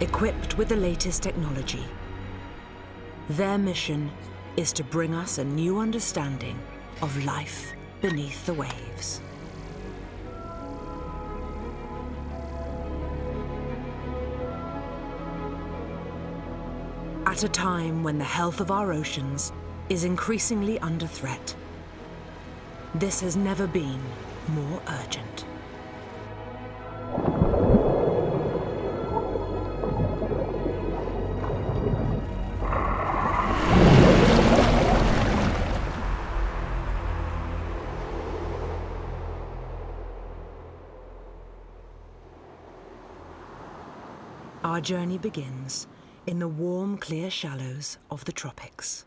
equipped with the latest technology. Their mission is to bring us a new understanding of life beneath the waves. At a time when the health of our oceans is increasingly under threat, this has never been more urgent. Our journey begins in the warm, clear shallows of the tropics.